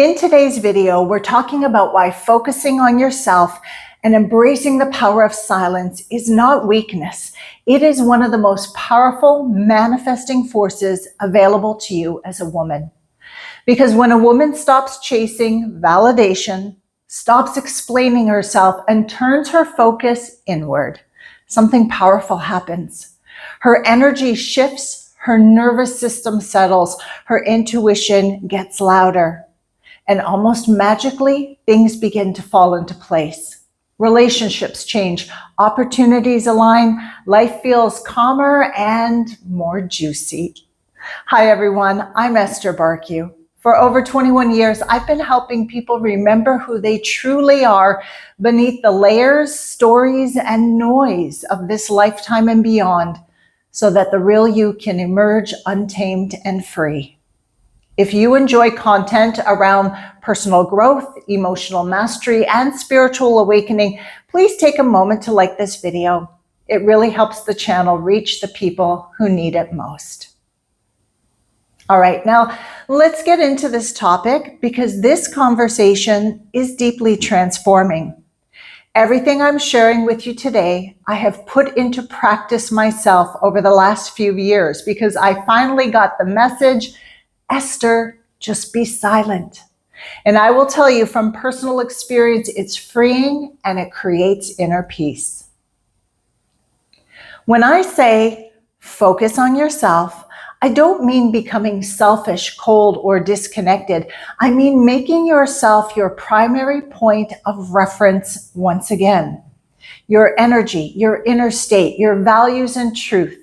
In today's video, we're talking about why focusing on yourself and embracing the power of silence is not weakness. It is one of the most powerful manifesting forces available to you as a woman. Because when a woman stops chasing validation, stops explaining herself, and turns her focus inward, something powerful happens. Her energy shifts, her nervous system settles, her intuition gets louder. And almost magically, things begin to fall into place. Relationships change, opportunities align, life feels calmer and more juicy. Hi everyone, I'm Esther Bartkiw. For over 21 years, I've been helping people remember who they truly are beneath the layers, stories, and noise of this lifetime and beyond, so that the real you can emerge untamed and free. If you enjoy content around personal growth, emotional mastery, and spiritual awakening, please take a moment to like this video. It really helps the channel reach the people who need it most. All right, now let's get into this topic because this conversation is deeply transforming. Everything I'm sharing with you today, I have put into practice myself over the last few years because I finally got the message, Esther, just be silent. And I will tell you from personal experience, it's freeing and it creates inner peace. When I say focus on yourself, I don't mean becoming selfish, cold, or disconnected. I mean making yourself your primary point of reference once again. Your energy, your inner state, your values and truth.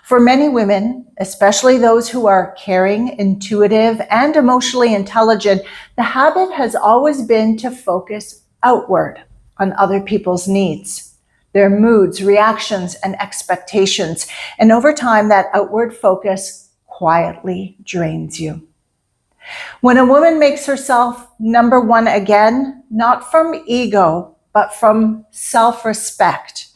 For many women, especially those who are caring, intuitive, and emotionally intelligent, the habit has always been to focus outward on other people's needs, their moods, reactions, and expectations. And over time, that outward focus quietly drains you. When a woman makes herself number one again, not from ego, but from self-respect,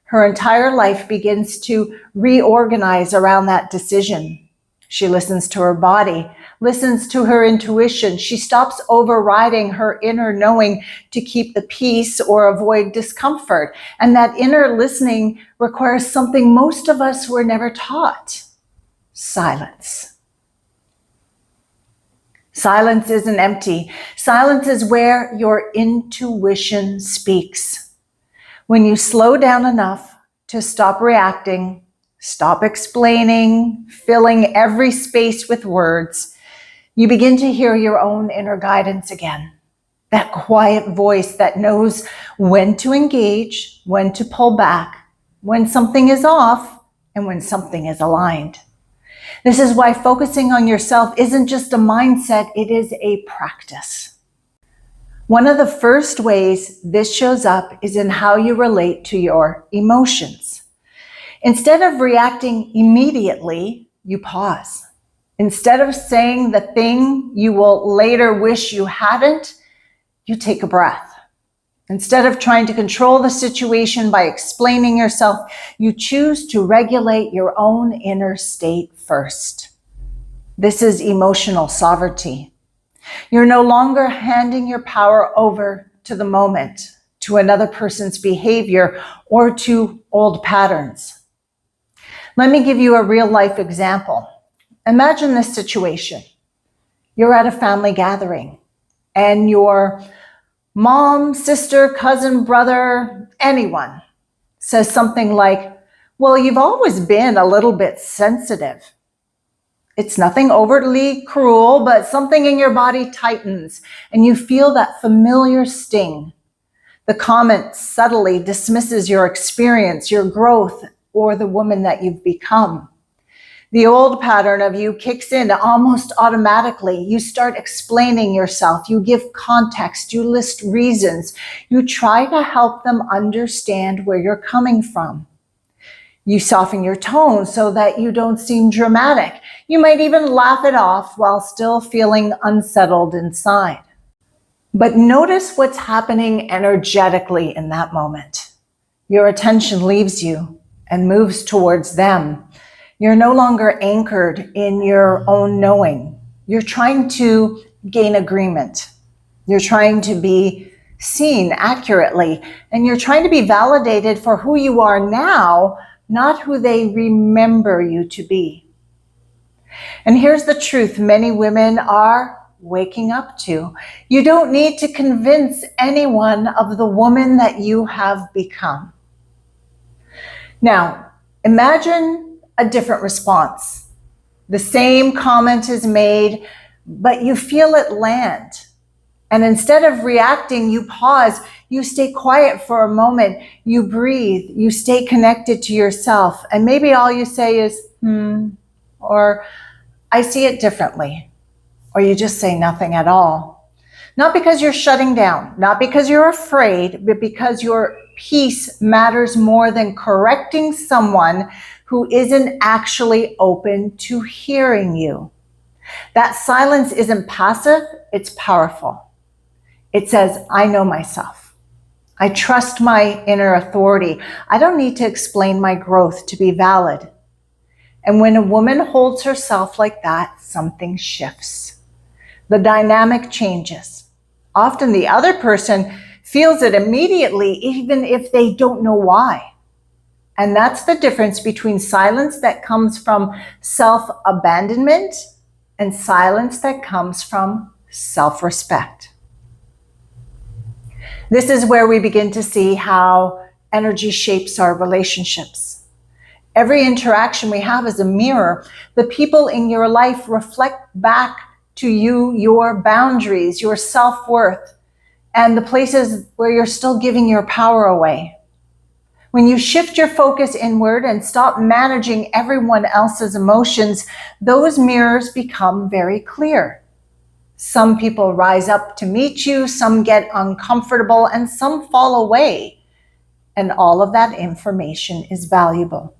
her entire life begins to reorganize around that decision. She listens to her body, listens to her intuition. She stops overriding her inner knowing to keep the peace or avoid discomfort. And that inner listening requires something most of us were never taught: silence. Silence isn't empty. Silence is where your intuition speaks. When you slow down enough to stop reacting, stop explaining, filling every space with words, you begin to hear your own inner guidance again. That quiet voice that knows when to engage, when to pull back, when something is off, and when something is aligned. This is why focusing on yourself isn't just a mindset, it is a practice. One of the first ways this shows up is in how you relate to your emotions. Instead of reacting immediately, you pause. Instead of saying the thing you will later wish you hadn't, you take a breath. Instead of trying to control the situation by explaining yourself, you choose to regulate your own inner state first. This is emotional sovereignty. You're no longer handing your power over to the moment, to another person's behavior, or to old patterns. Let me give you a real life example. Imagine this situation. You're at a family gathering and your mom, sister, cousin, brother, anyone says something like, well, you've always been a little bit sensitive. It's nothing overtly cruel, but something in your body tightens and you feel that familiar sting. The comment subtly dismisses your experience, your growth, or the woman that you've become. The old pattern of you kicks in almost automatically. You start explaining yourself. You give context. You list reasons. You try to help them understand where you're coming from. You soften your tone so that you don't seem dramatic. You might even laugh it off while still feeling unsettled inside. But notice what's happening energetically in that moment. Your attention leaves you and moves towards them. You're no longer anchored in your own knowing. You're trying to gain agreement. You're trying to be seen accurately, and you're trying to be validated for who you are now, not who they remember you to be. And here's the truth many women are waking up to. You don't need to convince anyone of the woman that you have become. Now, imagine a different response. The same comment is made, but you feel it land. And instead of reacting, you pause, you stay quiet for a moment, you breathe, you stay connected to yourself. And maybe all you say is, or I see it differently. Or you just say nothing at all. Not because you're shutting down, not because you're afraid, but because your peace matters more than correcting someone who isn't actually open to hearing you. That silence isn't passive, it's powerful. It says, I know myself. I trust my inner authority. I don't need to explain my growth to be valid. And when a woman holds herself like that, something shifts. The dynamic changes. Often the other person feels it immediately, even if they don't know why. And that's the difference between silence that comes from self-abandonment and silence that comes from self-respect. This is where we begin to see how energy shapes our relationships. Every interaction we have is a mirror. The people in your life reflect back to you your boundaries, your self-worth, and the places where you're still giving your power away. When you shift your focus inward and stop managing everyone else's emotions, those mirrors become very clear. Some people rise up to meet you, some get uncomfortable, and some fall away. And all of that information is valuable.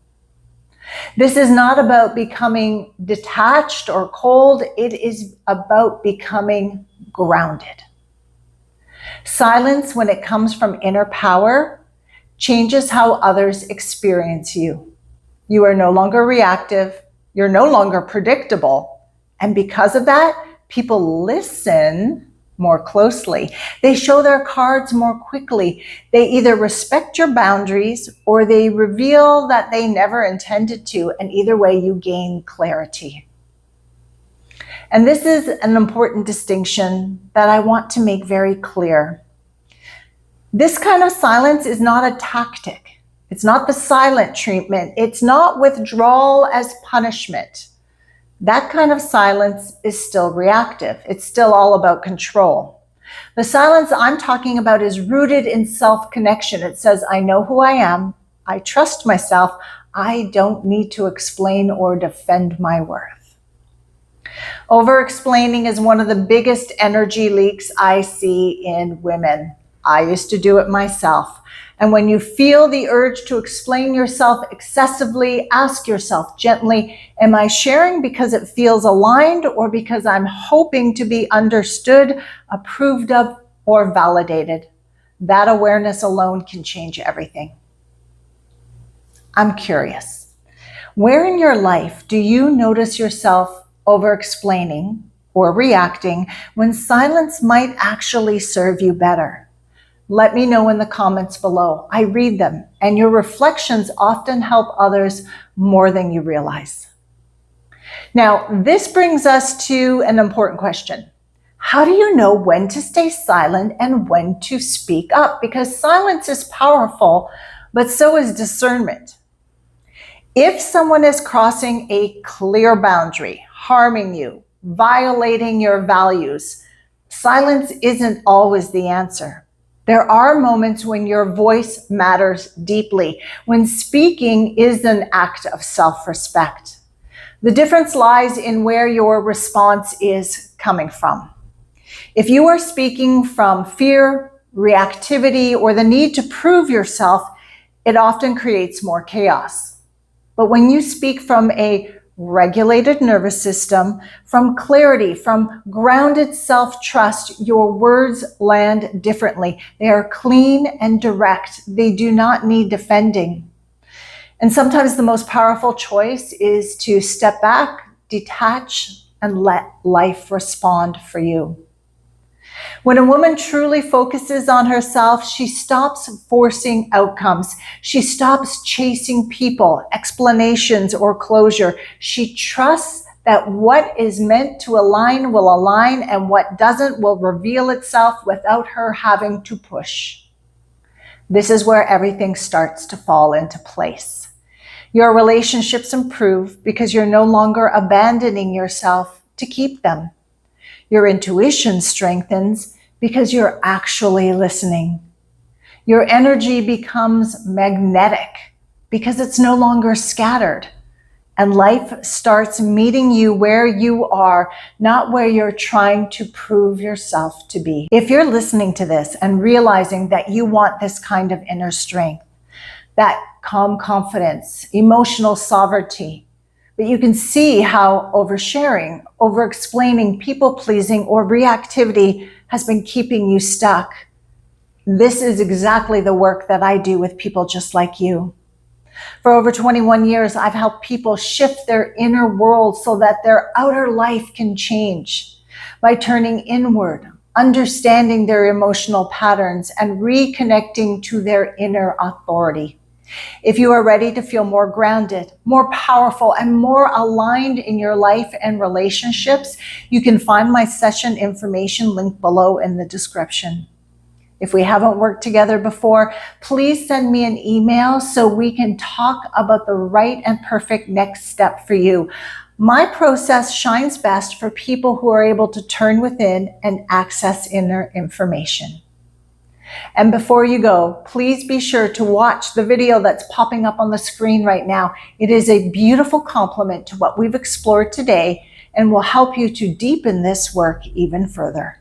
This is not about becoming detached or cold. It is about becoming grounded. Silence, when it comes from inner power, changes how others experience you. You are no longer reactive. You're no longer predictable. And because of that, people listen more closely. They show their cards more quickly. They either respect your boundaries or they reveal that they never intended to. And either way, you gain clarity. And this is an important distinction that I want to make very clear. This kind of silence is not a tactic. It's not the silent treatment. It's not withdrawal as punishment. That kind of silence is still reactive. It's still all about control. The silence I'm talking about is rooted in self-connection. It says, I know who I am. I trust myself. I don't need to explain or defend my worth. Over-explaining is one of the biggest energy leaks I see in women. I used to do it myself. And when you feel the urge to explain yourself excessively, ask yourself gently, am I sharing because it feels aligned or because I'm hoping to be understood, approved of, or validated? That awareness alone can change everything. I'm curious. Where in your life do you notice yourself over-explaining or reacting when silence might actually serve you better? Let me know in the comments below. I read them, and your reflections often help others more than you realize. Now, this brings us to an important question. How do you know when to stay silent and when to speak up? Because silence is powerful, but so is discernment. If someone is crossing a clear boundary, harming you, violating your values, silence isn't always the answer. There are moments when your voice matters deeply, when speaking is an act of self-respect. The difference lies in where your response is coming from. If you are speaking from fear, reactivity, or the need to prove yourself, it often creates more chaos. But when you speak from a regulated nervous system, from clarity, from grounded self-trust, your words land differently. They are clean and direct. They do not need defending. And sometimes the most powerful choice is to step back, detach, and let life respond for you. When a woman truly focuses on herself, she stops forcing outcomes. She stops chasing people, explanations, or closure. She trusts that what is meant to align will align, and what doesn't will reveal itself without her having to push. This is where everything starts to fall into place. Your relationships improve because you're no longer abandoning yourself to keep them. Your intuition strengthens because you're actually listening. Your energy becomes magnetic because it's no longer scattered. And life starts meeting you where you are, not where you're trying to prove yourself to be. If you're listening to this and realizing that you want this kind of inner strength, that calm confidence, emotional sovereignty, but you can see how oversharing, over-explaining, people-pleasing, or reactivity has been keeping you stuck. This is exactly the work that I do with people just like you. For over 21 years, I've helped people shift their inner world so that their outer life can change by turning inward, understanding their emotional patterns, and reconnecting to their inner authority. If you are ready to feel more grounded, more powerful, and more aligned in your life and relationships, you can find my session information linked below in the description. If we haven't worked together before, please send me an email so we can talk about the right and perfect next step for you. My process shines best for people who are able to turn within and access inner information. And before you go, please be sure to watch the video that's popping up on the screen right now. It is a beautiful complement to what we've explored today and will help you to deepen this work even further.